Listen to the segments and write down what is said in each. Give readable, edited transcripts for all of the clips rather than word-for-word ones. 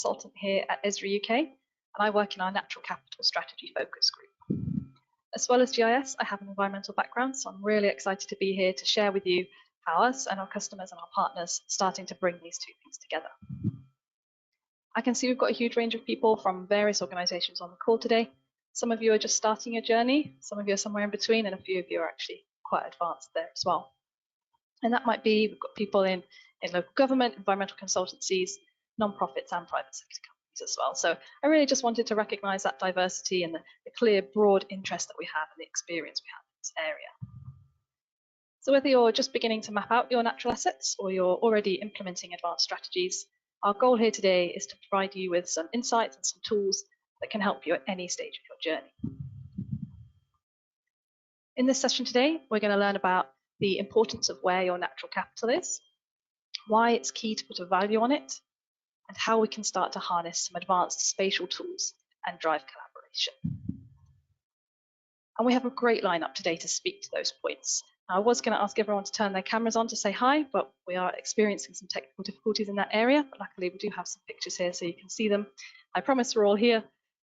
consultant here at Esri UK, and I work in our natural capital strategy focus group. As well as GIS, I have an environmental background, so I'm really excited to be here to share with you how us and our customers and our partners are starting to bring these two things together. I can see we've got a huge range of people from various organisations on the call today. Some of you are just starting your journey, some of you are somewhere in between, and a few of you are actually quite advanced there as well. And that might be, we've got people in local government, environmental consultancies, non-profits and private sector companies as well. So I really just wanted to recognise that diversity and the clear, broad interest that we have and the experience we have in this area. So whether you're just beginning to map out your natural assets or you're already implementing advanced strategies, our goal here today is to provide you with some insights and some tools that can help you at any stage of your journey. In this session today, we're going to learn about the importance of where your natural capital is, why it's key to put a value on it, and how we can start to harness some advanced spatial tools and drive collaboration. And we have a great lineup today to speak to those points. I was going to ask everyone to turn their cameras on to say hi, but we are experiencing some technical difficulties in that area. But luckily, we do have some pictures here so you can see them. I promise we're all here.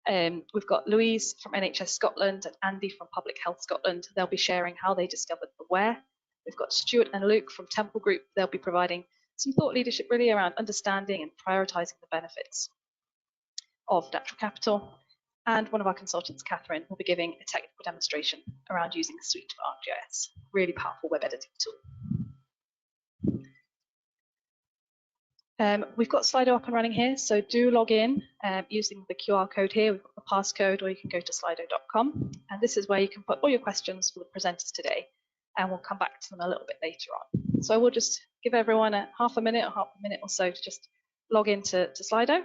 We've got Louise from NHS Scotland and Andy from Public Health Scotland. They'll be sharing how they discovered the where. We've got Stuart and Luke from Temple Group. They'll be providing some thought leadership really around understanding and prioritising the benefits of natural capital. And one of our consultants, Catherine, will be giving a technical demonstration around using the suite of ArcGIS, really powerful web editing tool. We've got Slido up and running here, so do log in using the QR code here. We've got the passcode, or you can go to slido.com. And this is where you can put all your questions for the presenters today, and we'll come back to them a little bit later on. So I will just give everyone a half a minute or so to just log into Slido.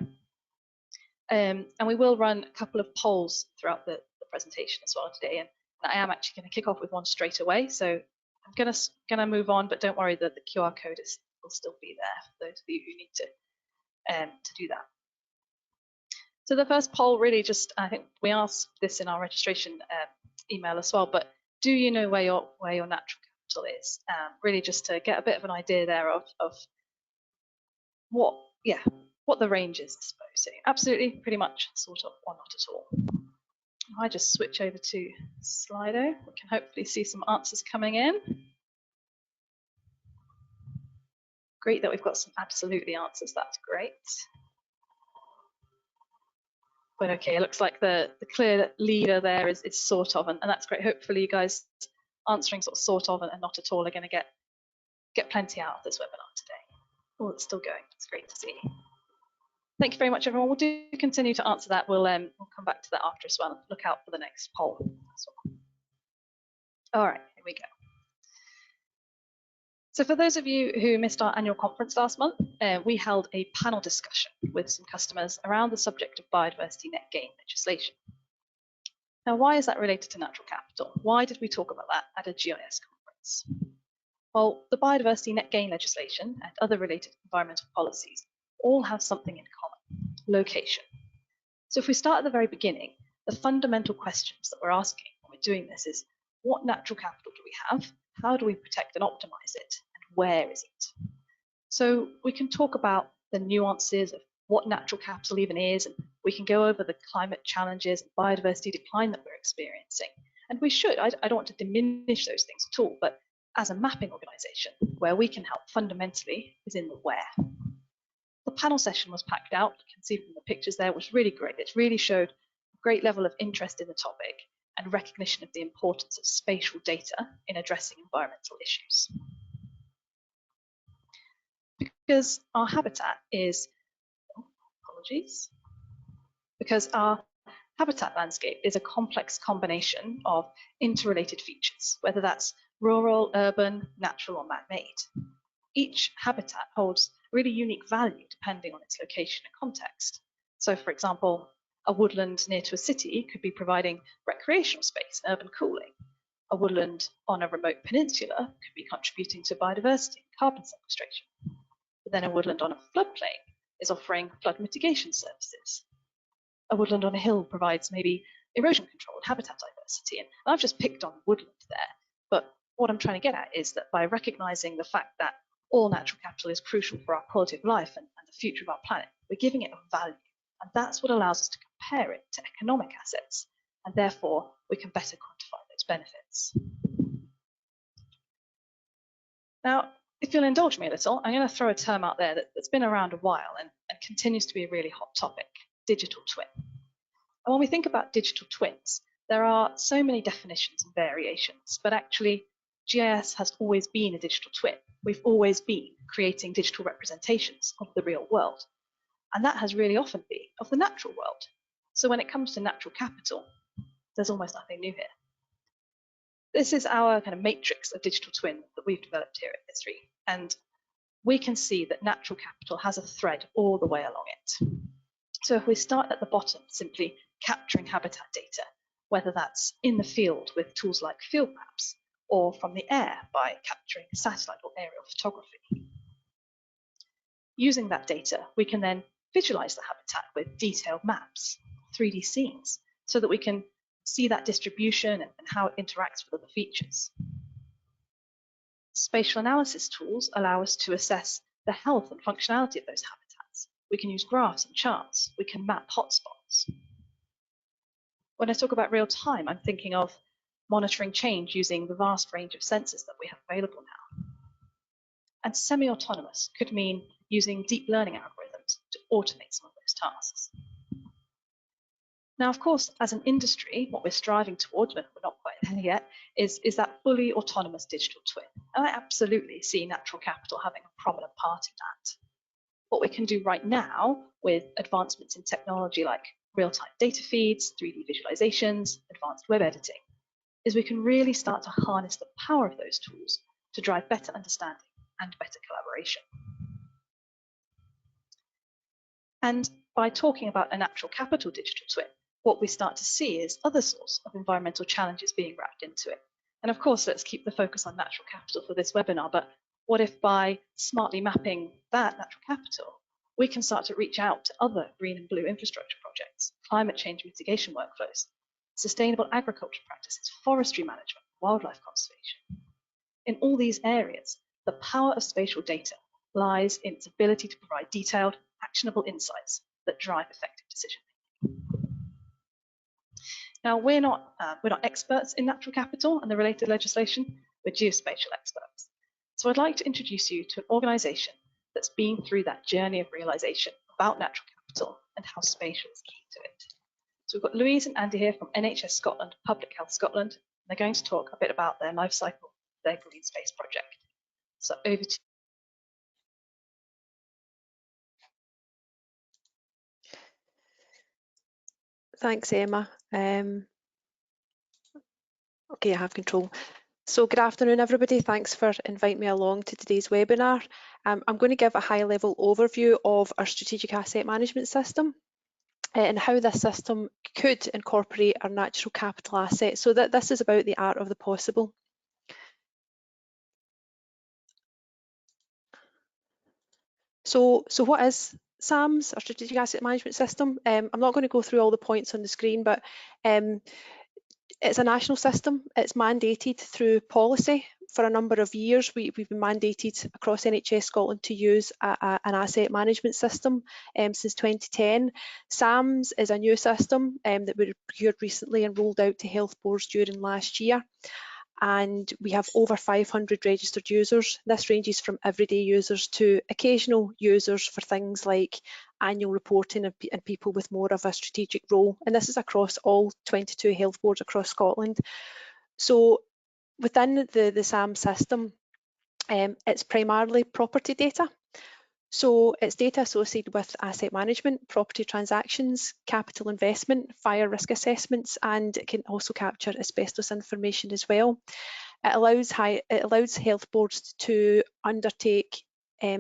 And we will run a couple of polls throughout the presentation as well today. And I am actually going to kick off with one straight away. So I'm gonna move on, but don't worry that the QR code will still be there for those of you who need to do that. So the first poll really just, I think we asked this in our registration email as well, but do you know where your natural capital is? Really just to get a bit of an idea there of what the range is, I suppose. So absolutely, pretty much, sort of, or not at all. I just switch over to Slido. We can hopefully see some answers coming in. Great that we've got some absolutely answers. That's great. But okay, it looks like the clear leader there is sort of, and that's great. Hopefully, you guys answering sort of and not at all are going to get plenty out of this webinar today. Oh, it's still going. It's great to see. Thank you very much, everyone. We'll do continue to answer that. We'll come back to that after as well. Look out for the next poll as well. All right, here we go. So for those of you who missed our annual conference last month, we held a panel discussion with some customers around the subject of biodiversity net gain legislation. Now, why is that related to natural capital? Why did we talk about that at a GIS conference? Well, the biodiversity net gain legislation and other related environmental policies all have something in common: location. So if we start at the very beginning, the fundamental questions that we're asking when we're doing this is, what natural capital do we have? How do we protect and optimize it? And where is it? So we can talk about the nuances of what natural capital even is, and we can go over the climate challenges and biodiversity decline that we're experiencing. And we should, I don't want to diminish those things at all, but as a mapping organization, where we can help fundamentally is in the where. The panel session was packed out. You can see from the pictures there, which was really great. It really showed a great level of interest in the topic and recognition of the importance of spatial data in addressing environmental issues. Because our habitat is, because our habitat landscape is a complex combination of interrelated features, whether that's rural, urban, natural, or man-made. Each habitat holds really unique value depending on its location and context. So, for example, a woodland near to a city could be providing recreational space and urban cooling. A woodland on a remote peninsula could be contributing to biodiversity and carbon sequestration. But then a woodland on a floodplain is offering flood mitigation services. A woodland on a hill provides maybe erosion control and habitat diversity. And I've just picked on woodland there, but what I'm trying to get at is that by recognizing the fact that all natural capital is crucial for our quality of life and the the future of our planet. We're giving it a value, and that's what allows us to compare it to economic assets, and therefore we can better quantify those benefits. Now, if you'll indulge me a little, I'm going to throw a term out there that's been around a while and continues to be a really hot topic: digital twin. And when we think about digital twins, there are so many definitions and variations, but actually GIS has always been a digital twin. We've always been creating digital representations of the real world. And that has really often been of the natural world. So when it comes to natural capital, there's almost nothing new here. This is our kind of matrix of digital twin that we've developed here at Esri. And we can see that natural capital has a thread all the way along it. So if we start at the bottom, simply capturing habitat data, whether that's in the field with tools like field maps, or from the air by capturing satellite or aerial photography. Using that data, we can then visualize the habitat with detailed maps, 3D scenes, so that we can see that distribution and how it interacts with other features. Spatial analysis tools allow us to assess the health and functionality of those habitats. We can use graphs and charts. We can map hotspots. When I talk about real time, I'm thinking of monitoring change using the vast range of sensors that we have available now. And semi-autonomous could mean using deep learning algorithms to automate some of those tasks. Now, of course, as an industry, what we're striving towards, but we're not quite there yet, is that fully autonomous digital twin. And I absolutely see natural capital having a prominent part in that. What we can do right now with advancements in technology like real-time data feeds, 3D visualizations, advanced web editing, is we can really start to harness the power of those tools to drive better understanding and better collaboration. And by talking about a natural capital digital twin, what we start to see is other sorts of environmental challenges being wrapped into it. And of course, let's keep the focus on natural capital for this webinar, but what if by smartly mapping that natural capital, we can start to reach out to other green and blue infrastructure projects, climate change mitigation workflows, sustainable agriculture practices, forestry management, wildlife conservation. In all these areas, the power of spatial data lies in its ability to provide detailed, actionable insights that drive effective decision-making. Now, we're not experts in natural capital and the related legislation, we're geospatial experts. So I'd like to introduce you to an organisation that's been through that journey of realisation about natural capital and how spatial is key to it. So we've got Louise and Andy here from NHS Scotland, Public Health Scotland, and they're going to talk a bit about their life cycle, their green space project. So over to you. Thanks, Emma. Okay, I have control. So good afternoon, everybody. Thanks for inviting me along to today's webinar. I'm going to give a high-level overview of our strategic asset management system and how this system could incorporate our natural capital assets, so that this is about the art of the possible. So what is SAMS, our strategic asset management system? I'm not going to go through all the points on the screen, but it's a national system. It's mandated through policy. For a number of years, we've been mandated across NHS Scotland to use an asset management system since 2010. SAMS is a new system that we procured recently and rolled out to health boards during last year. And we have over 500 registered users. This ranges from everyday users to occasional users for things like annual reporting and people with more of a strategic role. And this is across all 22 health boards across Scotland. So within the SAM system, it's primarily property data. So it's data associated with asset management, property transactions, capital investment, fire risk assessments, and it can also capture asbestos information as well. It allows health boards to undertake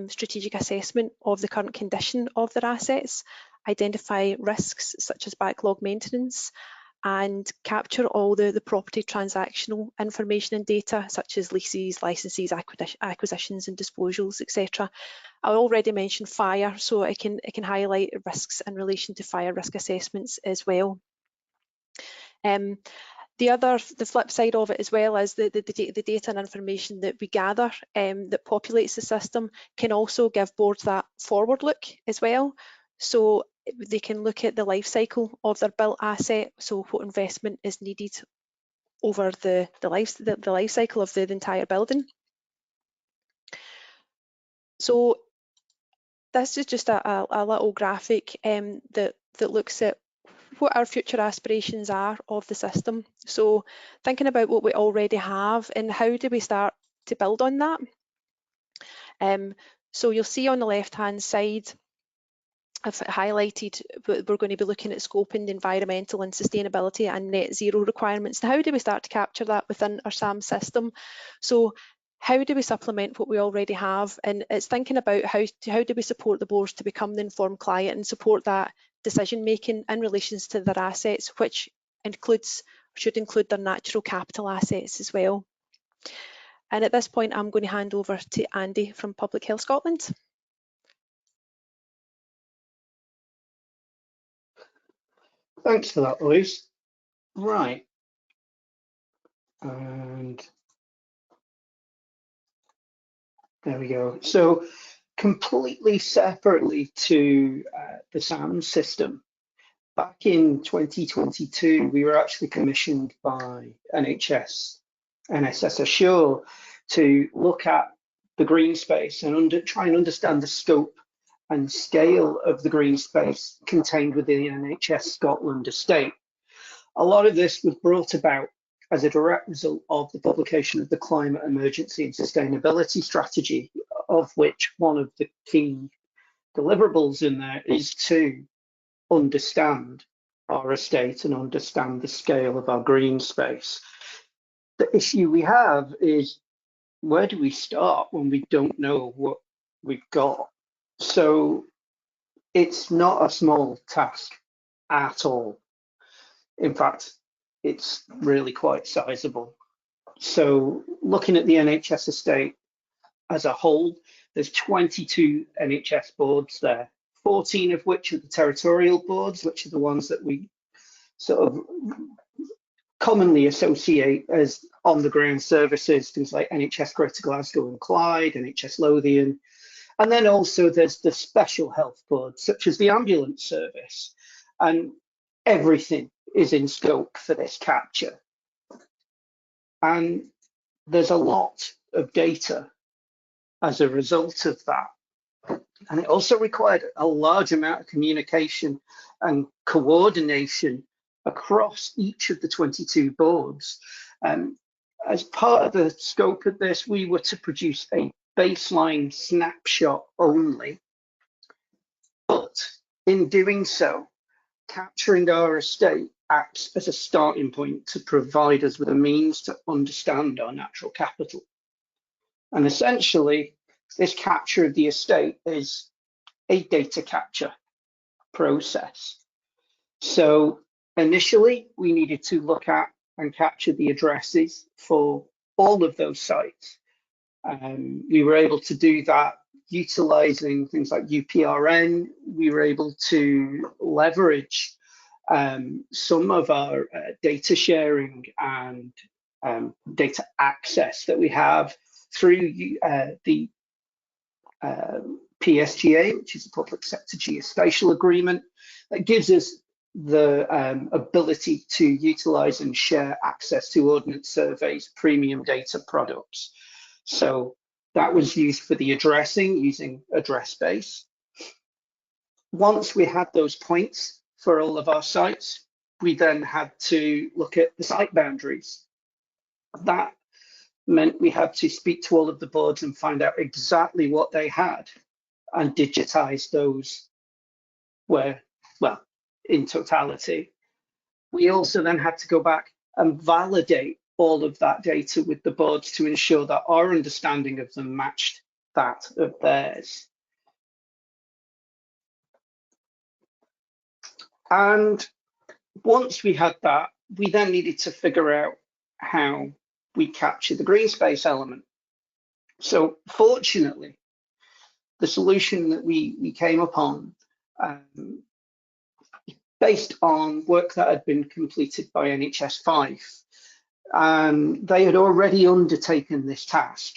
strategic assessment of the current condition of their assets, identify risks such as backlog maintenance, and capture all the property transactional information and data such as leases, licenses, acquisitions and disposals, etc. I already mentioned fire, so it can highlight risks in relation to fire risk assessments as well. The flip side of it as well is the data and information that we gather that populates the system can also give boards that forward look as well. So they can look at the life cycle of their built asset, so what investment is needed over the life cycle of the entire building. So this is just a little graphic that looks at what our future aspirations are of the system. So thinking about what we already have and how do we start to build on that. So you'll see on the left-hand side, I've highlighted we're going to be looking at scoping the environmental and sustainability and net zero requirements. Now, how do we start to capture that within our SAM system? So how do we supplement what we already have? And it's thinking about how do we support the boards to become the informed client and support that decision making in relation to their assets, which should include their natural capital assets as well. And at this point, I'm going to hand over to Andy from Public Health Scotland. Thanks for that, Louise. Right. And there we go. So completely separately to the SAM system, back in 2022, we were actually commissioned by NHS Assure to look at the green space and try and understand the scope and scale of the green space contained within the NHS Scotland estate. A lot of this was brought about as a direct result of the publication of the Climate Emergency and Sustainability Strategy, of which one of the key deliverables in there is to understand our estate and understand the scale of our green space. The issue we have is, where do we start when we don't know what we've got? So it's not a small task at all. In fact, it's really quite sizable. So looking at the NHS estate as a whole, there's 22 NHS boards there, 14 of which are the territorial boards, which are the ones that we sort of commonly associate as on-the-ground services, things like NHS Greater Glasgow and Clyde, NHS Lothian. And then also there's the special health boards, such as the ambulance service. And everything is in scope for this capture. And there's a lot of data as a result of that. And it also required a large amount of communication and coordination across each of the 22 boards. As part of the scope of this, we were to produce a baseline snapshot only. But in doing so, capturing our estate acts as a starting point to provide us with a means to understand our natural capital. And essentially, this capture of the estate is a data capture process. So initially, we needed to look at and capture the addresses for all of those sites. We were able to do that utilizing things like UPRN. We were able to leverage some of our data sharing and data access that we have through the PSGA, which is the Public Sector Geospatial Agreement, that gives us the ability to utilize and share access to Ordnance Survey's premium data products. So that was used for the addressing using address base. Once we had those points for all of our sites, we then had to look at the site boundaries. That meant we had to speak to all of the boards and find out exactly what they had and digitize those where, well, in totality. We also then had to go back and validate all of that data with the boards to ensure that our understanding of them matched that of theirs. And once we had that, we then needed to figure out how we capture the green space element. So fortunately, the solution that we came upon, based on work that had been completed by NHS 5, They had already undertaken this task.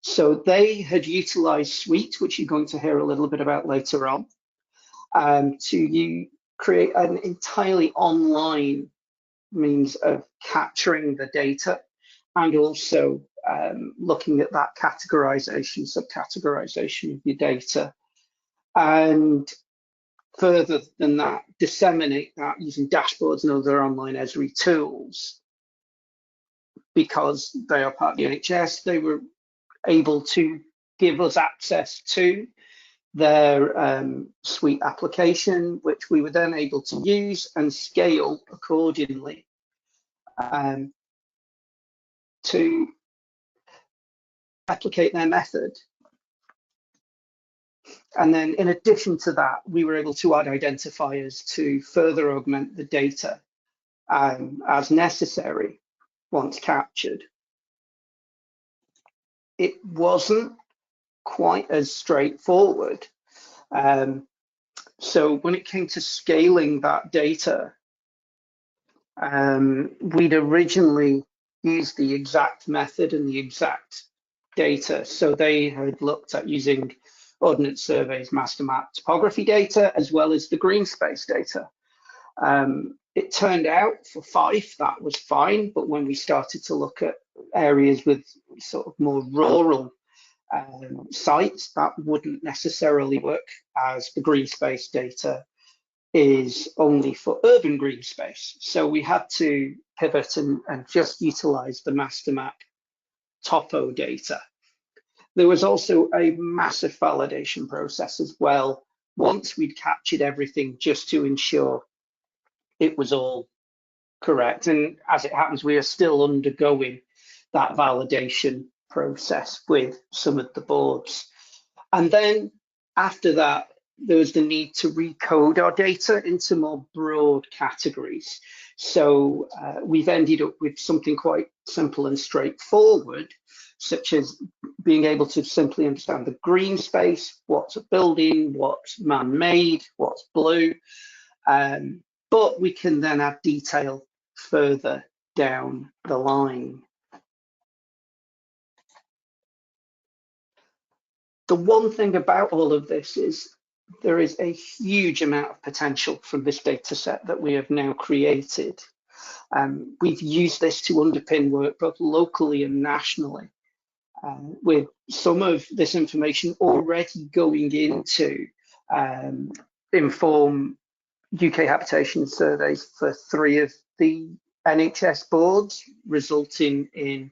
So they had utilized Suite, which you're going to hear a little bit about later on, to create an entirely online means of capturing the data and also looking at that categorization, subcategorization of your data. And further than that, disseminate that using dashboards and other online Esri tools. Because they are part of the NHS, they were able to give us access to their Suite application, which we were then able to use and scale accordingly to replicate their method. And then in addition to that, we were able to add identifiers to further augment the data as necessary once captured. It wasn't quite as straightforward. So when it came to scaling that data, we'd originally used the exact method and the exact data. So they had looked at using Ordnance Survey's master map topography data as well as the green space data. It turned out for Fife that was fine, but when we started to look at areas with sort of more rural sites, that wouldn't necessarily work, as the green space data is only for urban green space. So we had to pivot and just utilize the master map topo data. There was also a massive validation process as well, once we'd captured everything, just to ensure it was all correct. And as it happens, we are still undergoing that validation process with some of the boards. And then after that, there was the need to recode our data into more broad categories. So we've ended up with something quite simple and straightforward, such as being able to simply understand the green space, what's a building, what's man-made, what's blue. But we can then add detail further down the line. The one thing about all of this is there is a huge amount of potential from this data set that we have now created. We've used this to underpin work both locally and nationally, with some of this information already going into inform UK habitation surveys for 3 of the NHS boards, resulting in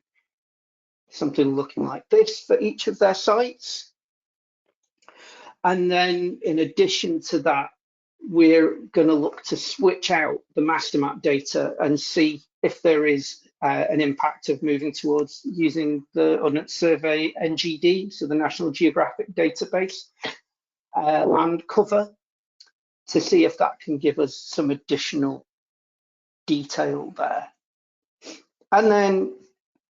something looking like this for each of their sites. And then in addition to that, we're going to look to switch out the master map data and see if there is an impact of moving towards using the Ordnance Survey NGD, so the National Geographic Database land cover, to see if that can give us some additional detail there. And then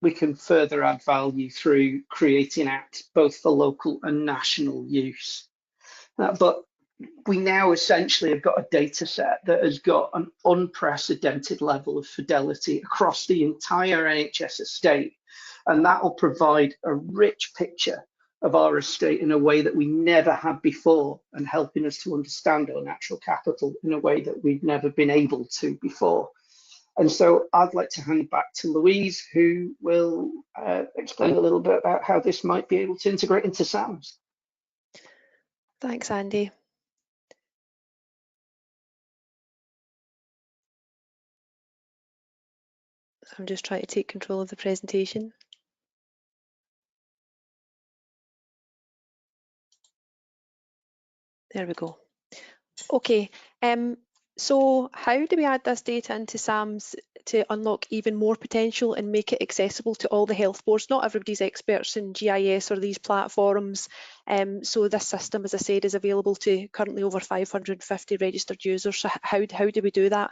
we can further add value through creating acts both for local and national use. But we now essentially have got a data set that has got an unprecedented level of fidelity across the entire NHS estate. And that will provide a rich picture of our estate in a way that we never had before, and helping us to understand our natural capital in a way that we've never been able to before. And so I'd like to hand back to Louise, who will explain a little bit about how this might be able to integrate into SAMS. Thanks, Andy. I'm just trying to take control of the presentation. There we go. Okay, so how do we add this data into SAMS to unlock even more potential and make it accessible to all the health boards? Not everybody's experts in GIS or these platforms. So this system, as I said, is available to currently over 550 registered users. So how do we do that?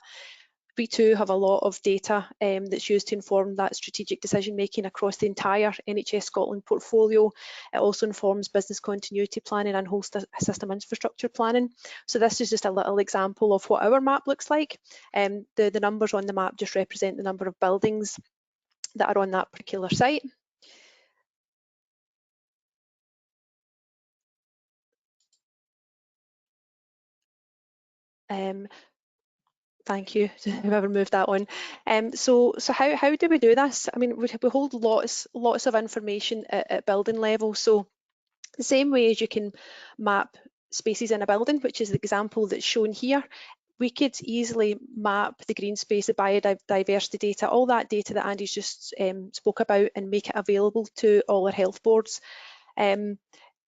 We too have a lot of data that's used to inform that strategic decision making across the entire NHS Scotland portfolio. It also informs business continuity planning and whole system infrastructure planning. So this is just a little example of what our map looks like. The numbers on the map just represent the number of buildings that are on that particular site. Thank you to whoever moved that on. So how do we do this? I mean, we hold lots of information at building level. So the same way as you can map spaces in a building, which is the example that's shown here, we could easily map the green space, the biodiversity data, all that data that Andy's just spoke about, and make it available to all our health boards.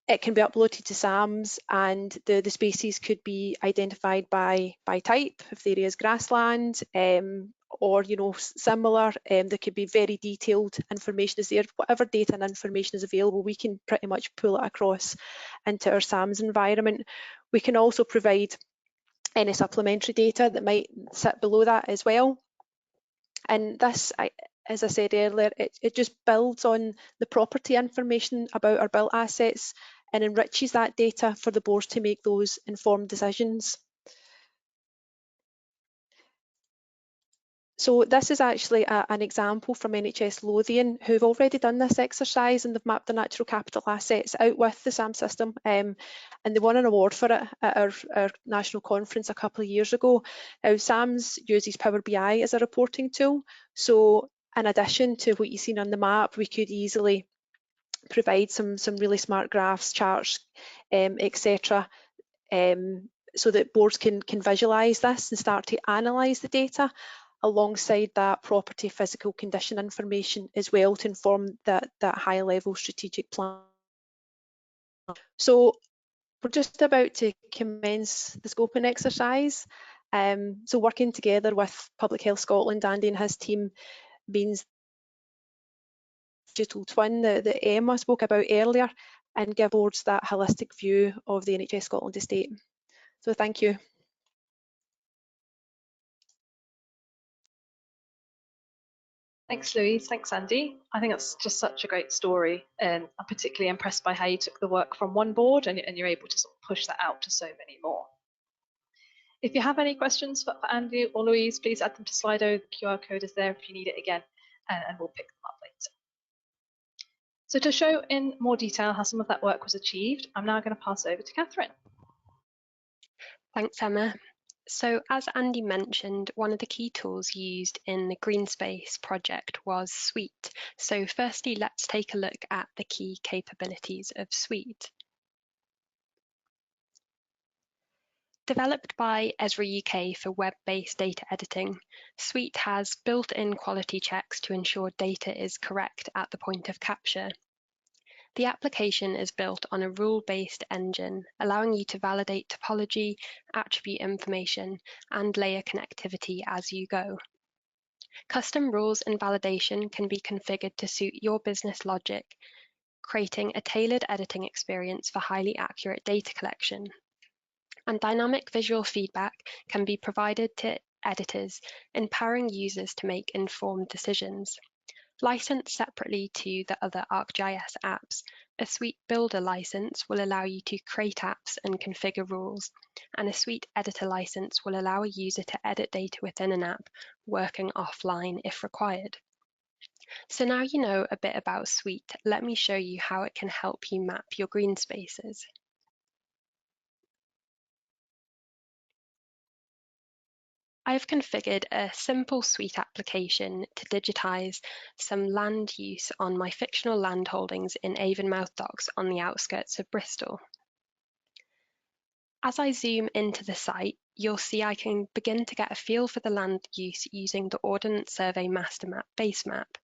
It can be uploaded to SAMS, and the spaces could be identified by type, if the area is grassland, or similar. There could be very detailed information is there. Whatever data and information is available, we can pretty much pull it across into our SAMS environment. We can also provide any supplementary data that might sit below that as well. And this, as I said earlier, it just builds on the property information about our built assets and enriches that data for the boards to make those informed decisions. So this is actually an example from NHS Lothian, who've already done this exercise, and they've mapped the natural capital assets out with the SAM system, and they won an award for it at our national conference a couple of years ago. Now, SAMS uses Power BI as a reporting tool, so in addition to what you've seen on the map, we could easily provide some really smart graphs, charts, etc., so that boards can visualise this and start to analyse the data alongside that property physical condition information as well, to inform that high level strategic plan. So we're just about to commence the scoping exercise. So working together with Public Health Scotland, Andy and his team, means digital twin that Emma spoke about earlier, and give boards that holistic view of the NHS Scotland estate. So thank you. Thanks, Louise. Thanks, Andy. I think that's just such a great story, and I'm particularly impressed by how you took the work from one board and you're able to sort of push that out to so many more. If you have any questions for Andy or Louise, please add them to Slido. The QR code is there if you need it again, and we'll pick them up later. So to show in more detail how some of that work was achieved, I'm now going to pass over to Catherine. Thanks, Emma. So as Andy mentioned, one of the key tools used in the Green Space project was Suite. So firstly, let's take a look at the key capabilities of Suite. Developed by Esri UK for web-based data editing, Suite has built-in quality checks to ensure data is correct at the point of capture. The application is built on a rule-based engine, allowing you to validate topology, attribute information, and layer connectivity as you go. Custom rules and validation can be configured to suit your business logic, creating a tailored editing experience for highly accurate data collection. And dynamic visual feedback can be provided to editors, empowering users to make informed decisions. Licensed separately to the other ArcGIS apps, a Suite Builder license will allow you to create apps and configure rules, and a Suite Editor license will allow a user to edit data within an app, working offline if required. So now you know a bit about Suite, let me show you how it can help you map your green spaces. I've configured a simple Suite application to digitize some land use on my fictional land holdings in Avonmouth Docks on the outskirts of Bristol. As I zoom into the site, you'll see I can begin to get a feel for the land use using the Ordnance Survey Master Map base map.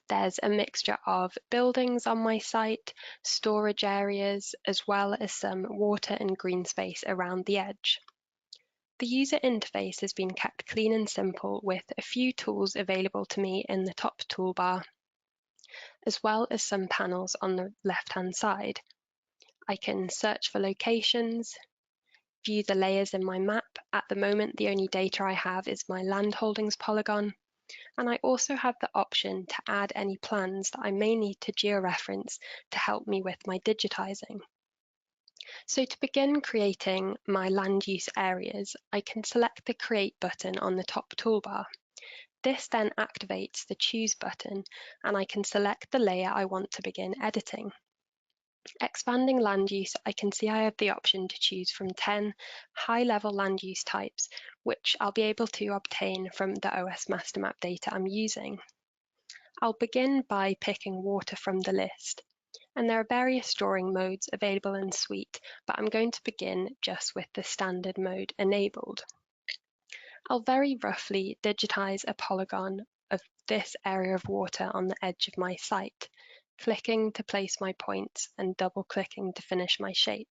There's a mixture of buildings on my site, storage areas, as well as some water and green space around the edge. The user interface has been kept clean and simple, with a few tools available to me in the top toolbar, as well as some panels on the left-hand side. I can search for locations, view the layers in my map. At the moment, the only data I have is my land holdings polygon, and I also have the option to add any plans that I may need to georeference to help me with my digitizing. So to begin creating my land use areas, I can select the Create button on the top toolbar. This then activates the Choose button, and I can select the layer I want to begin editing. Expanding land use, I can see I have the option to choose from 10 high-level land use types, which I'll be able to obtain from the OS master map data I'm using. I'll begin by picking water from the list, and there are various drawing modes available in Suite, but I'm going to begin just with the standard mode enabled. I'll very roughly digitize a polygon of this area of water on the edge of my site, clicking to place my points and double-clicking to finish my shape.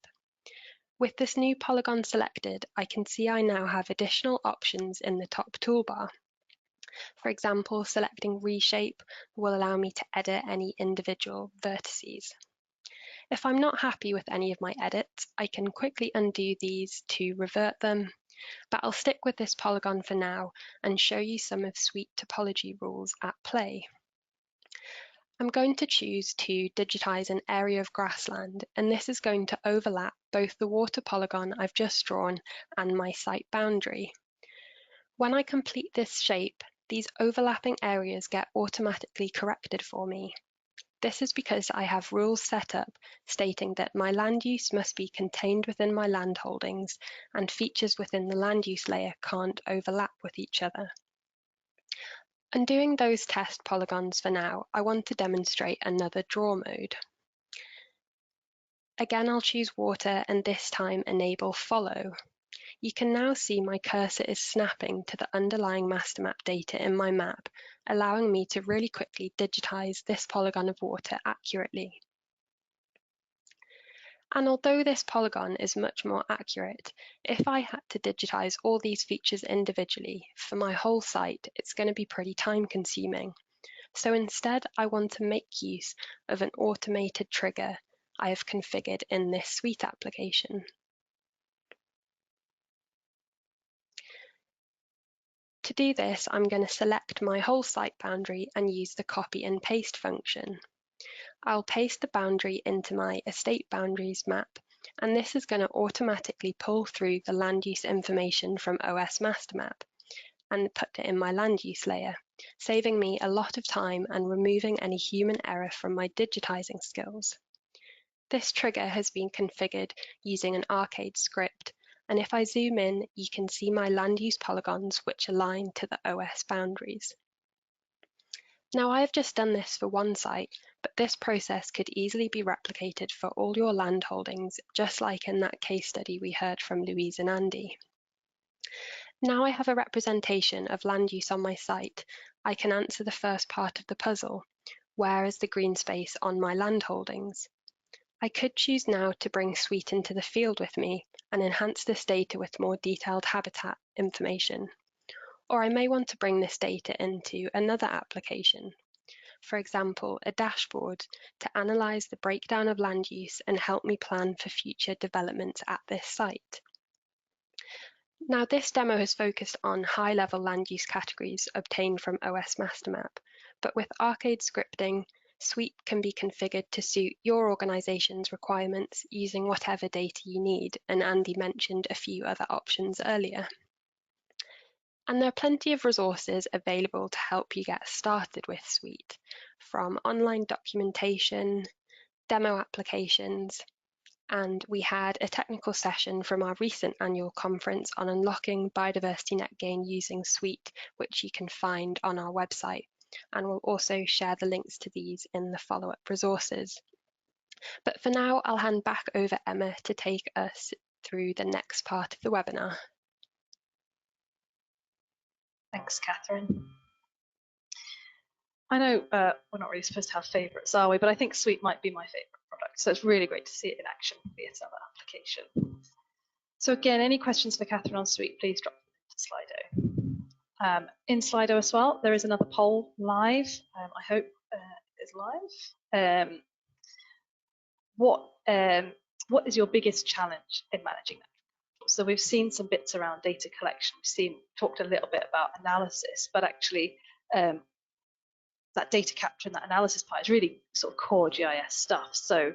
With this new polygon selected, I can see I now have additional options in the top toolbar. For example, selecting Reshape will allow me to edit any individual vertices. If I'm not happy with any of my edits, I can quickly undo these to revert them, but I'll stick with this polygon for now and show you some of Suite topology rules at play. I'm going to choose to digitize an area of grassland, and this is going to overlap both the water polygon I've just drawn and my site boundary. When I complete this shape, these overlapping areas get automatically corrected for me. This is because I have rules set up stating that my land use must be contained within my land holdings, and features within the land use layer can't overlap with each other. Undoing those test polygons for now, I want to demonstrate another draw mode. Again, I'll choose water and this time enable follow. You can now see my cursor is snapping to the underlying master map data in my map, allowing me to really quickly digitize this polygon of water accurately. And although this polygon is much more accurate, if I had to digitize all these features individually for my whole site, it's going to be pretty time consuming. So instead, I want to make use of an automated trigger I have configured in this Suite application. To do this, I'm going to select my whole site boundary and use the copy and paste function. I'll paste the boundary into my estate boundaries map, and this is going to automatically pull through the land use information from OS master map and put it in my land use layer, saving me a lot of time and removing any human error from my digitizing skills. This trigger has been configured using an arcade script, and if I zoom in, you can see my land use polygons which align to the OS boundaries. Now I have just done this for one site, but this process could easily be replicated for all your land holdings, just like in that case study we heard from Louise and Andy. Now I have a representation of land use on my site, I can answer the first part of the puzzle: where is the green space on my land holdings? I could choose now to bring Suite into the field with me and enhance this data with more detailed habitat information. Or I may want to bring this data into another application, for example, a dashboard to analyse the breakdown of land use and help me plan for future developments at this site. Now, this demo has focused on high-level land use categories obtained from OS Master Map, but with arcade scripting, Suite can be configured to suit your organisation's requirements using whatever data you need, and Andy mentioned a few other options earlier. And there are plenty of resources available to help you get started with Suite, from online documentation, demo applications, and we had a technical session from our recent annual conference on unlocking biodiversity net gain using Suite, which you can find on our website, and we'll also share the links to these in the follow-up resources. But for now, I'll hand back over Emma to take us through the next part of the webinar. Thanks, Catherine. I know we're not really supposed to have favourites, are we? But I think Suite might be my favourite product. So it's really great to see it in action via some application. So again, any questions for Catherine on Suite, please drop them into Slido. In Slido as well, there is another poll live. I hope it is live. What is your biggest challenge in managing that? So we've seen some bits around data collection. We've talked a little bit about analysis, but actually that data capture and that analysis part is really sort of core GIS stuff. So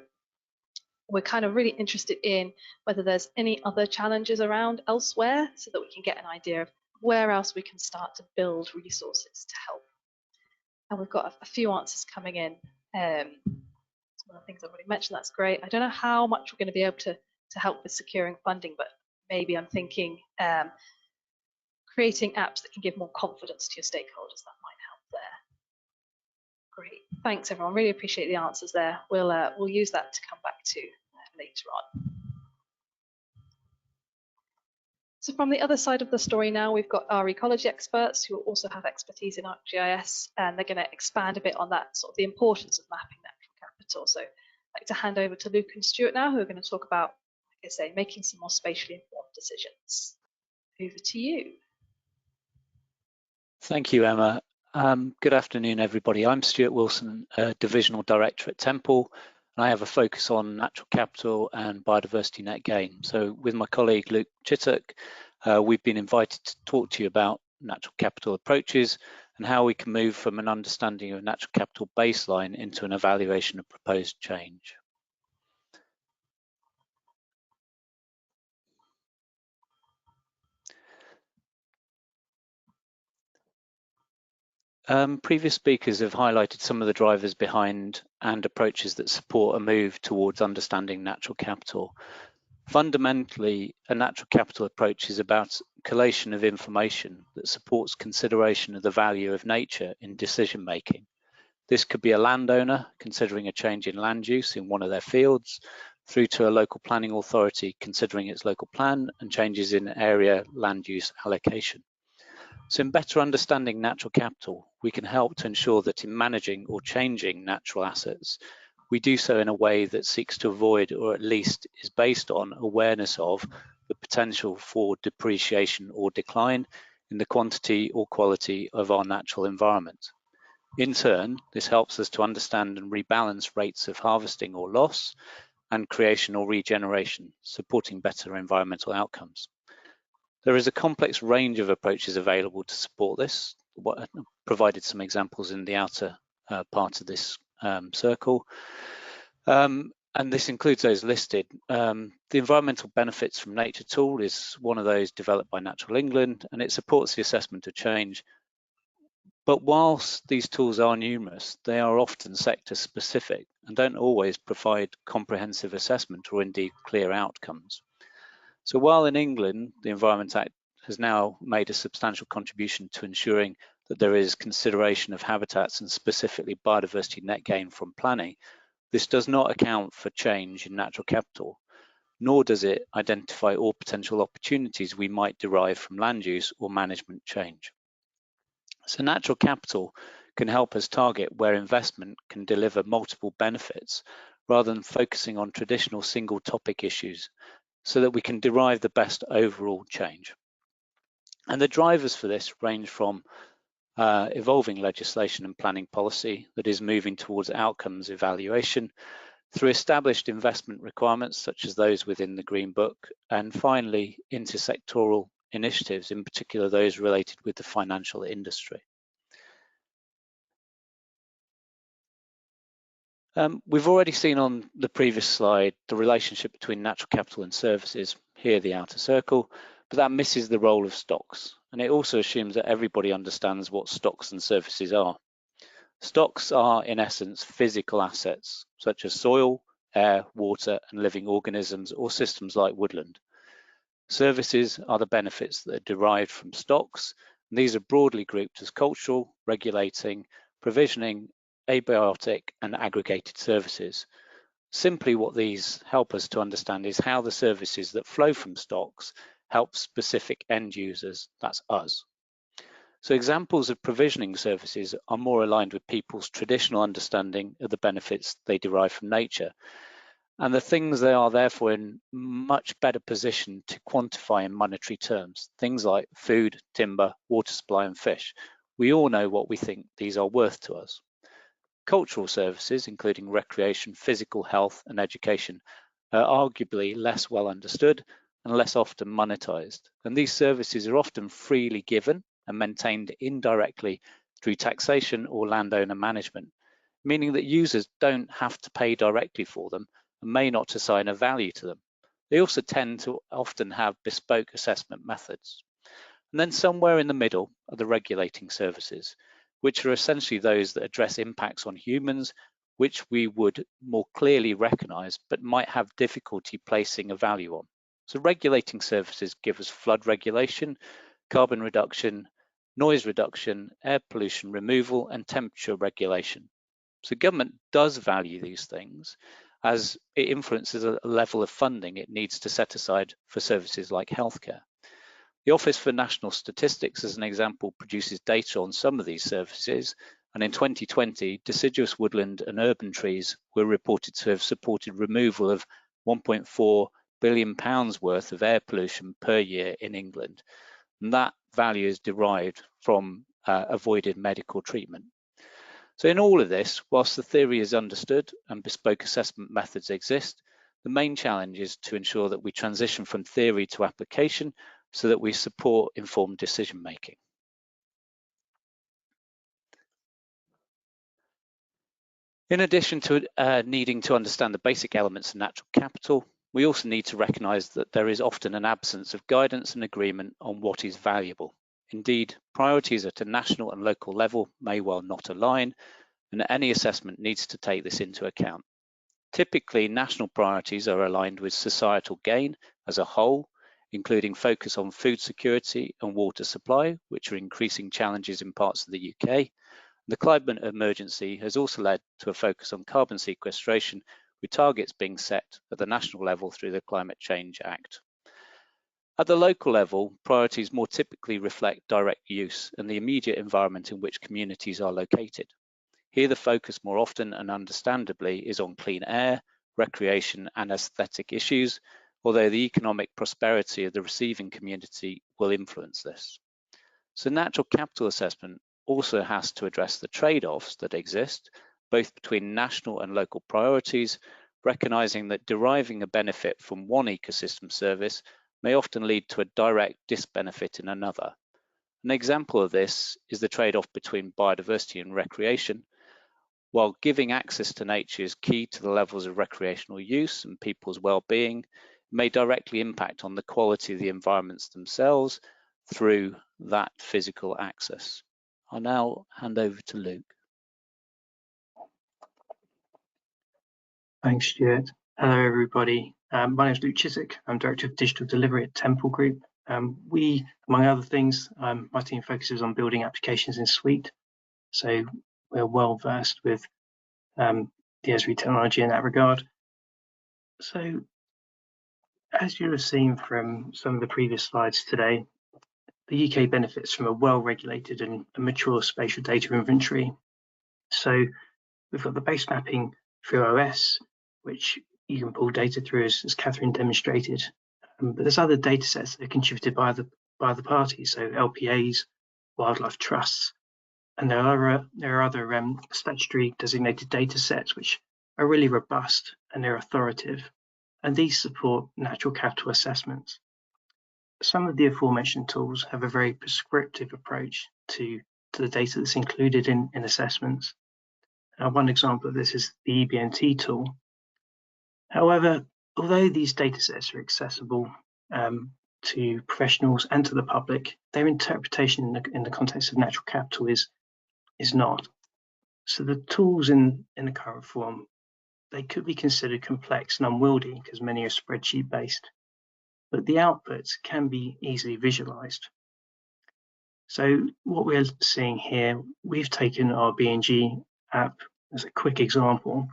we're kind of really interested in whether there's any other challenges around elsewhere so that we can get an idea of where else we can start to build resources to help. And we've got a few answers coming in. Some of the things I've already mentioned, that's great. I don't know how much we're going to be able to help with securing funding, but maybe I'm thinking creating apps that can give more confidence to your stakeholders, that might help there. Great, thanks everyone, really appreciate the answers there. We'll use that to come back to later on. So from the other side of the story now, we've got our ecology experts who also have expertise in ArcGIS, and they're going to expand a bit on that, sort of the importance of mapping natural capital. So I'd like to hand over to Luke and Stuart now, who are going to talk about, like I say, making some more spatially informed decisions. Over to you. Thank you, Emma. Good afternoon, everybody. I'm Stuart Wilson, Divisional Director at Temple, and I have a focus on natural capital and biodiversity net gain. So with my colleague Luke Chittock, we've been invited to talk to you about natural capital approaches and how we can move from an understanding of natural capital baseline into an evaluation of proposed change. Previous speakers have highlighted some of the drivers behind and approaches that support a move towards understanding natural capital. Fundamentally, a natural capital approach is about collation of information that supports consideration of the value of nature in decision making. This could be a landowner considering a change in land use in one of their fields, through to a local planning authority considering its local plan and changes in area land use allocation. So in better understanding natural capital, we can help to ensure that in managing or changing natural assets, we do so in a way that seeks to avoid, or at least is based on, awareness of the potential for depreciation or decline in the quantity or quality of our natural environment. In turn, this helps us to understand and rebalance rates of harvesting or loss and creation or regeneration, supporting better environmental outcomes. There is a complex range of approaches available to support this. I provided some examples in the outer part of this circle. And this includes those listed. The environmental benefits from nature tool is one of those developed by Natural England, and it supports the assessment of change. But whilst these tools are numerous, they are often sector specific and don't always provide comprehensive assessment or indeed clear outcomes. So while in England, the Environment Act has now made a substantial contribution to ensuring that there is consideration of habitats and specifically biodiversity net gain from planning, this does not account for change in natural capital, nor does it identify all potential opportunities we might derive from land use or management change. So natural capital can help us target where investment can deliver multiple benefits rather than focusing on traditional single topic issues, so that we can derive the best overall change. And the drivers for this range from evolving legislation and planning policy that is moving towards outcomes evaluation, through established investment requirements such as those within the Green Book, and finally intersectoral initiatives, in particular those related with the financial industry. We've already seen on the previous slide the relationship between natural capital and services, here the outer circle, but that misses the role of stocks. And it also assumes that everybody understands what stocks and services are. Stocks are, in essence, physical assets, such as soil, air, water, and living organisms, or systems like woodland. Services are the benefits that are derived from stocks, and these are broadly grouped as cultural, regulating, provisioning, abiotic, and aggregated services. Simply what these help us to understand is how the services that flow from stocks help specific end users, that's us. So examples of provisioning services are more aligned with people's traditional understanding of the benefits they derive from nature, and the things they are therefore in much better position to quantify in monetary terms, things like food, timber, water supply, and fish. We all know what we think these are worth to us. Cultural services, including recreation, physical health, and education, are arguably less well understood and less often monetized. And these services are often freely given and maintained indirectly through taxation or landowner management, meaning that users don't have to pay directly for them and may not assign a value to them. They also tend to often have bespoke assessment methods. And then somewhere in the middle are the regulating services, which are essentially those that address impacts on humans, which we would more clearly recognise, but might have difficulty placing a value on. So regulating services give us flood regulation, carbon reduction, noise reduction, air pollution removal, and temperature regulation. So government does value these things as it influences a level of funding it needs to set aside for services like healthcare. The Office for National Statistics, as an example, produces data on some of these services, and in 2020, deciduous woodland and urban trees were reported to have supported removal of £1.4 billion worth of air pollution per year in England. And that value is derived from avoided medical treatment. So in all of this, whilst the theory is understood and bespoke assessment methods exist, the main challenge is to ensure that we transition from theory to application so that we support informed decision making. In addition to needing to understand the basic elements of natural capital, we also need to recognise that there is often an absence of guidance and agreement on what is valuable. Indeed, priorities at a national and local level may well not align, and any assessment needs to take this into account. Typically, national priorities are aligned with societal gain as a whole, including focus on food security and water supply, which are increasing challenges in parts of the UK. The climate emergency has also led to a focus on carbon sequestration, with targets being set at the national level through the Climate Change Act. At the local level, priorities more typically reflect direct use and the immediate environment in which communities are located. Here, the focus more often and understandably is on clean air, recreation and aesthetic issues, although the economic prosperity of the receiving community will influence this. So natural capital assessment also has to address the trade-offs that exist, both between national and local priorities, recognising that deriving a benefit from one ecosystem service may often lead to a direct disbenefit in another. An example of this is the trade-off between biodiversity and recreation. While giving access to nature is key to the levels of recreational use and people's well-being, it may directly impact on the quality of the environments themselves through that physical access. I'll now hand over to Luke. Thanks, Stuart. Hello, everybody. My name is Luke Chittock. I'm Director of Digital Delivery at Temple Group. We, among other things, my team focuses on building applications in Suite. So we're well versed with the Esri technology in that regard. So as you have seen from some of the previous slides today, the UK benefits from a well-regulated and mature spatial data inventory. So we've got the base mapping through OS, which you can pull data through as Catherine demonstrated. But there's other data sets that are contributed by the parties, so LPAs, wildlife trusts, and there are other statutory designated data sets which are really robust and they're authoritative, and these support natural capital assessments. Some of the aforementioned tools have a very prescriptive approach to the data that's included in assessments. One example of this is the EBNT tool. However, although these datasets are accessible to professionals and to the public, their interpretation in the context of natural capital is not. So the tools in the current form, they could be considered complex and unwieldy because many are spreadsheet based, but the outputs can be easily visualized. So what we're seeing here, we've taken our BNG app as a quick example,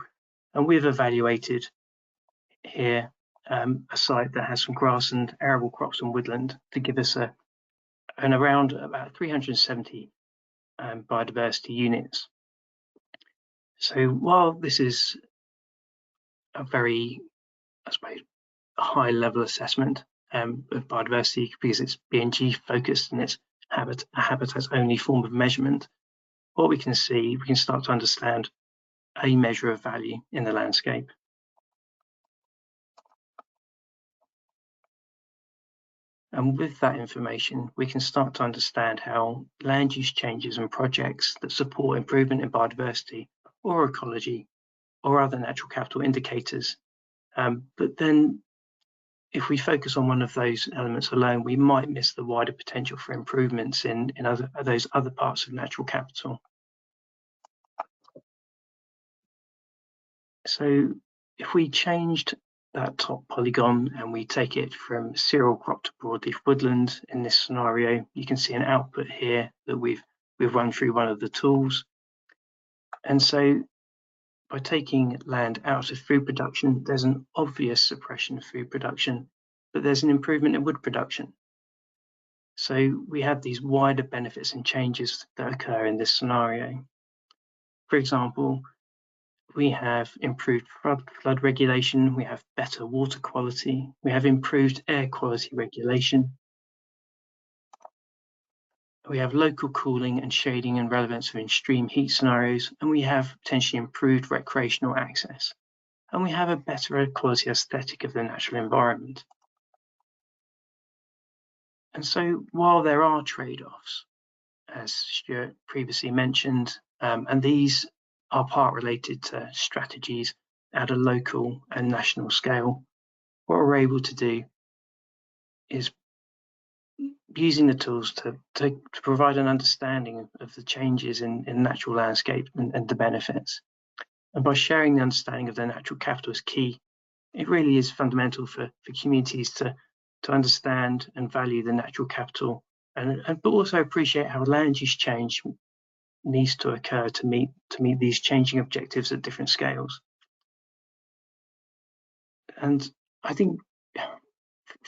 and we've evaluated here a site that has some grass and arable crops and woodland to give us around about 370 biodiversity units. So while this is a very, I suppose, high level assessment of biodiversity because it's BNG focused and it's a habitat only form of measurement, what we can see, we can start to understand a measure of value in the landscape. And with that information, we can start to understand how land use changes and projects that support improvement in biodiversity or ecology or other natural capital indicators, but then if we focus on one of those elements alone, we might miss the wider potential for improvements in those other parts of natural capital. So if we changed that top polygon and we take it from cereal crop to broadleaf woodland in this scenario, you can see an output here that we've run through one of the tools. And so by taking land out of food production, there's an obvious suppression of food production, but there's an improvement in wood production. So we have these wider benefits and changes that occur in this scenario. For example, we have improved flood regulation, we have better water quality, we have improved air quality regulation, we have local cooling and shading and relevance for extreme heat scenarios, and we have potentially improved recreational access. And we have a better quality aesthetic of the natural environment. And so while there are trade-offs, as Stuart previously mentioned, and these are part related to strategies at a local and national scale, what we're able to do is using the tools to provide an understanding of the changes in natural landscape and the benefits. And by sharing the understanding of their natural capital is key. It really is fundamental for communities to understand and value the natural capital, but also appreciate how land use change needs to occur to meet these changing objectives at different scales. And I think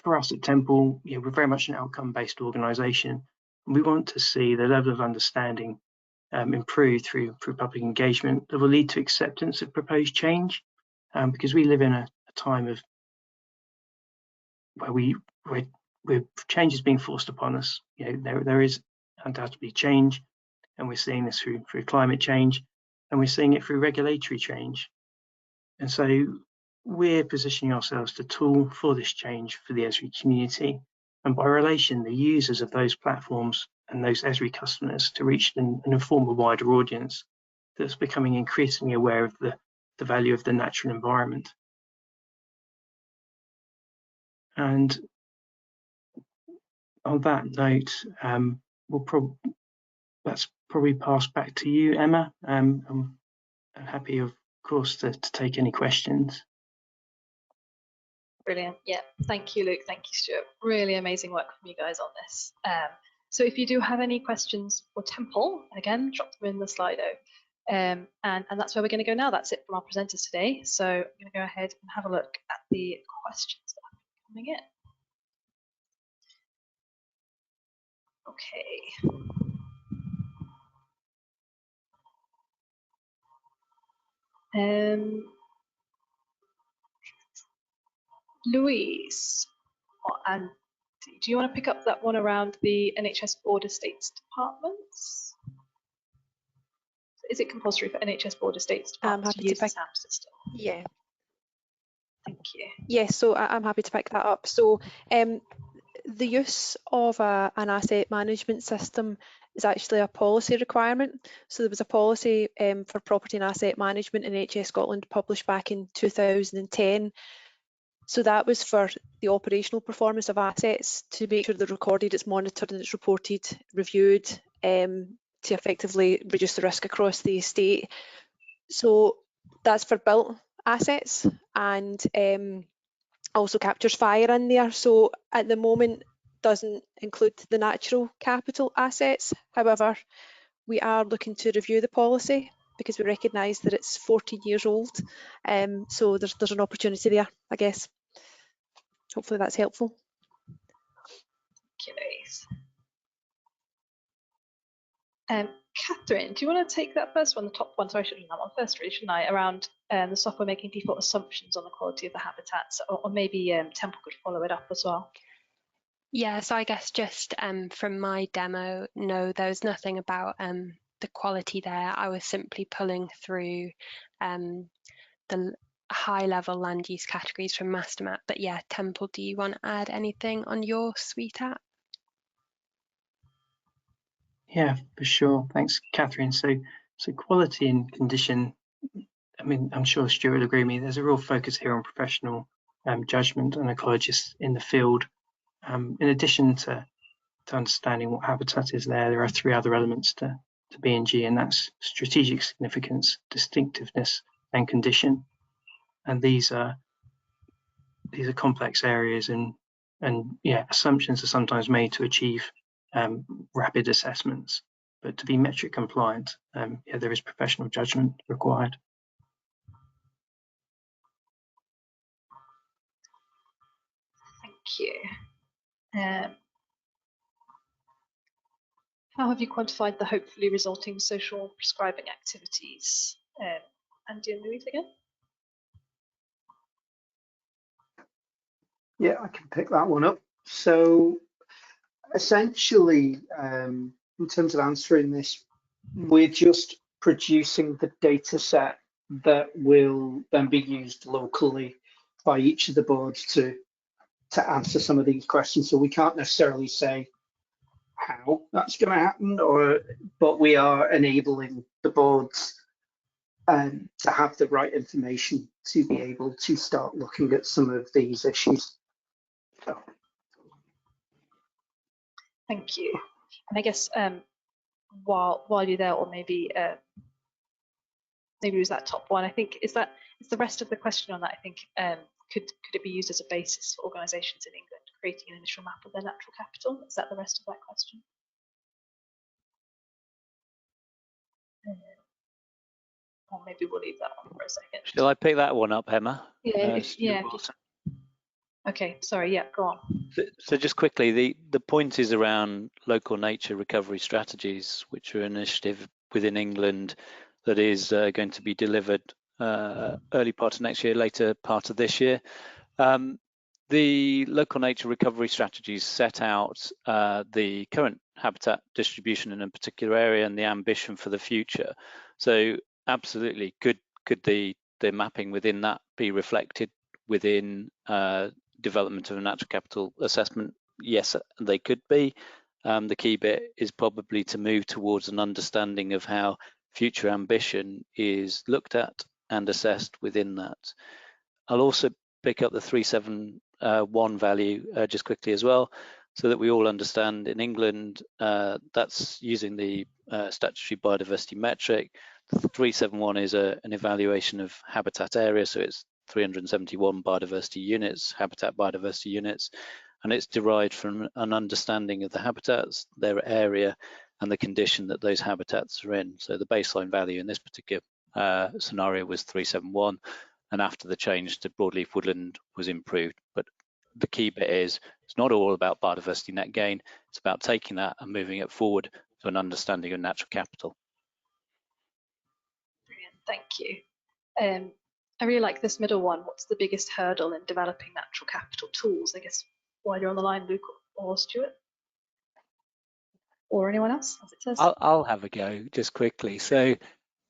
for us at Temple, we're very much an outcome-based organisation. We want to see the level of understanding improve through public engagement that will lead to acceptance of proposed change, because we live in a time of where change is being forced upon us. There is undoubtedly change, and we're seeing this through climate change, and we're seeing it through regulatory change. And so we're positioning ourselves to tool for this change for the Esri community, and by relation, the users of those platforms and those Esri customers to reach and inform a wider audience that's becoming increasingly aware of the value of the natural environment. And on that note, that's probably passed back to you, Emma. I'm happy, of course, to take any questions. Brilliant. Yeah, thank you, Luke. Thank you, Stuart. Really amazing work from you guys on this. So if you do have any questions for Temple, again, drop them in the Slido. And that's where we're going to go now. That's it from our presenters today. So I'm going to go ahead and have a look at the questions that are coming in. Okay. Louise, and do you want to pick up that one around the NHS Border States Departments? Is it compulsory for NHS Border States Departments to use the SAM system? Yeah. Thank you. Yes, so I'm happy to pick that up. So the use of an asset management system is actually a policy requirement. So there was a policy for property and asset management in NHS Scotland published back in 2010. So that was for the operational performance of assets, to make sure they're recorded, it's monitored and it's reported, reviewed, to effectively reduce the risk across the estate. So that's for built assets, and also captures fire in there. So at the moment doesn't include the natural capital assets. However, we are looking to review the policy because we recognise that it's 14 years old. So there's an opportunity there, I guess. Hopefully that's helpful. Thank you. Catherine, do you want to take that first one, the top one? Sorry, I should have done that one first, really, shouldn't I? Around the software making default assumptions on the quality of the habitats, or maybe Temple could follow it up as well. Yeah, so I guess just from my demo, no, there was nothing about the quality there. I was simply pulling through the high-level land use categories from MasterMap. But yeah, Temple, do you want to add anything on your suite app? Yeah, for sure. Thanks, Catherine. So quality and condition, I mean, I'm sure Stuart would agree with me, there's a real focus here on professional judgment and ecologists in the field. In addition to understanding what habitat is there are 3 other elements to B&G, and that's strategic significance, distinctiveness, and condition. And these are complex areas, and yeah, assumptions are sometimes made to achieve rapid assessments, but to be metric compliant, yeah, there is professional judgment required. Thank you. How have you quantified the hopefully resulting social prescribing activities? Andy and Louise again? Yeah, I can pick that one up. So essentially, in terms of answering this, we're just producing the data set that will then be used locally by each of the boards to answer some of these questions. So we can't necessarily say how that's going to happen, but we are enabling the boards to have the right information to be able to start looking at some of these issues. So. Thank you. And I guess while you're there, or maybe it was that top one, I think is the rest of the question on that. I think could it be used as a basis for organisations in England creating an initial map of their natural capital? Is that the rest of that question? Or maybe we'll leave that one for a second. Shall I pick that one up, Emma? Yeah, okay, sorry, yeah, go on. So just quickly, the point is around local nature recovery strategies, which are an initiative within England that is going to be delivered early part of next year, later part of this year. The local nature recovery strategies set out the current habitat distribution in a particular area and the ambition for the future. So absolutely, could the mapping within that be reflected within development of a natural capital assessment? Yes, they could be. The key bit is probably to move towards an understanding of how future ambition is looked at and assessed within that. I'll also pick up the 371 value just quickly as well, so that we all understand. In England, that's using the statutory biodiversity metric. The 371 is an evaluation of habitat area, so it's 371 biodiversity units, habitat biodiversity units, and it's derived from an understanding of the habitats, their area, and the condition that those habitats are in. So the baseline value in this particular scenario was 371, and after the change to broadleaf woodland was improved. But the key bit is it's not all about biodiversity net gain, it's about taking that and moving it forward to an understanding of natural capital. Brilliant, thank you. I really like this middle one. What's the biggest hurdle in developing natural capital tools? I guess while you're on the line, Luke or Stuart, or anyone else, as it says. I'll have a go just quickly. So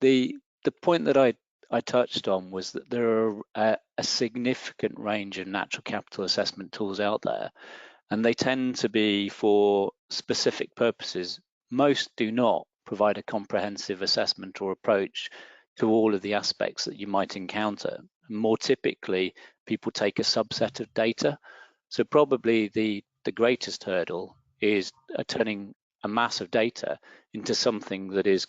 the point that I touched on was that there are a significant range of natural capital assessment tools out there, and they tend to be for specific purposes. Most do not provide a comprehensive assessment or approach to all of the aspects that you might encounter. More typically, people take a subset of data. So probably the greatest hurdle is turning a mass of data into something that is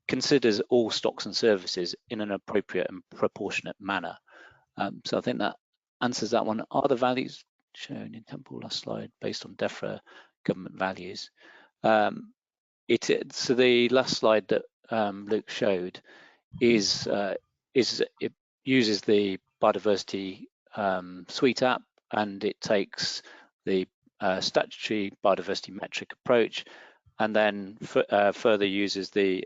considers all stocks and services in an appropriate and proportionate manner. So I think that answers that one. Are the values shown in Temple last slide based on DEFRA government values? So the last slide that Luke showed it uses the biodiversity suite app, and it takes the statutory biodiversity metric approach, and then further uses the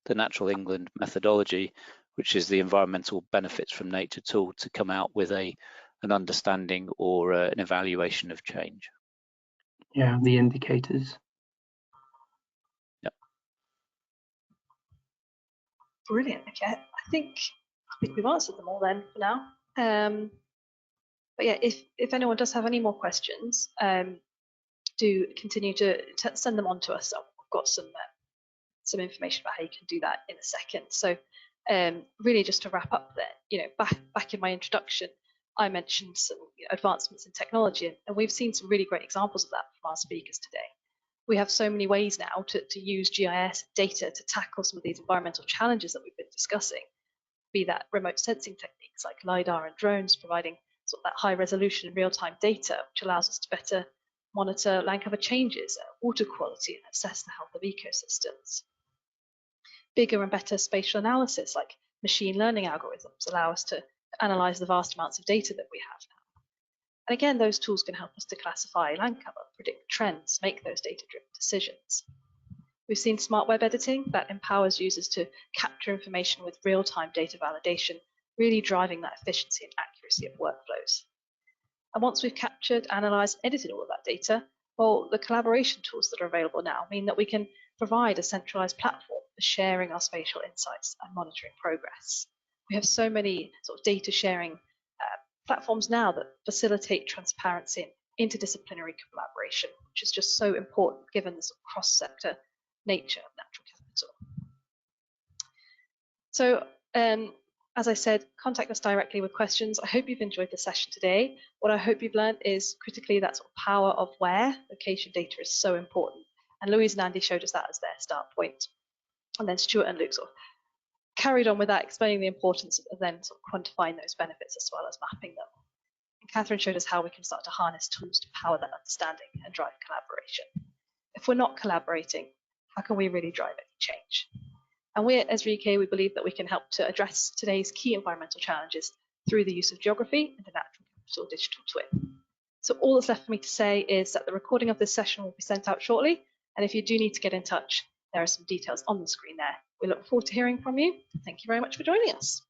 Natural England methodology, which is the environmental benefits from nature tool, to come out with an understanding or an evaluation of change. Yeah, the indicators. Yep. Brilliant. Okay, I think we've answered them all then for now. But yeah, if anyone does have any more questions, do continue to send them on to us. I've got some information about how you can do that in a second. So Really just to wrap up there, back in my introduction, I mentioned some advancements in technology, and we've seen some really great examples of that from our speakers today. We have so many ways now to use GIS data to tackle some of these environmental challenges that we've been discussing, be that remote sensing techniques like LiDAR and drones, providing sort of that high resolution real-time data, which allows us to better monitor land cover changes, water quality, and assess the health of ecosystems. Bigger and better spatial analysis like machine learning algorithms allow us to analyze the vast amounts of data that we have now. And again, those tools can help us to classify land cover, predict trends, make those data-driven decisions. We've seen smart web editing that empowers users to capture information with real-time data validation, really driving that efficiency and accuracy of workflows. And once we've captured, analysed, edited all of that data, well, the collaboration tools that are available now mean that we can provide a centralised platform for sharing our spatial insights and monitoring progress. We have so many sort of data sharing platforms now that facilitate transparency and interdisciplinary collaboration, which is just so important given the sort of cross-sector nature of natural capital. So as I said, contact us directly with questions. I hope you've enjoyed the session today. What I hope you've learned is critically that sort of power of where location data is so important. And Louise and Andy showed us that as their start point. And then Stuart and Luke sort of carried on with that, explaining the importance of then sort of quantifying those benefits as well as mapping them. And Catherine showed us how we can start to harness tools to power that understanding and drive collaboration. If we're not collaborating, how can we really drive any change? And we at Esri UK, we believe that we can help to address today's key environmental challenges through the use of geography and the natural capital digital twin. So all that's left for me to say is that the recording of this session will be sent out shortly. And if you do need to get in touch, there are some details on the screen there. We look forward to hearing from you. Thank you very much for joining us.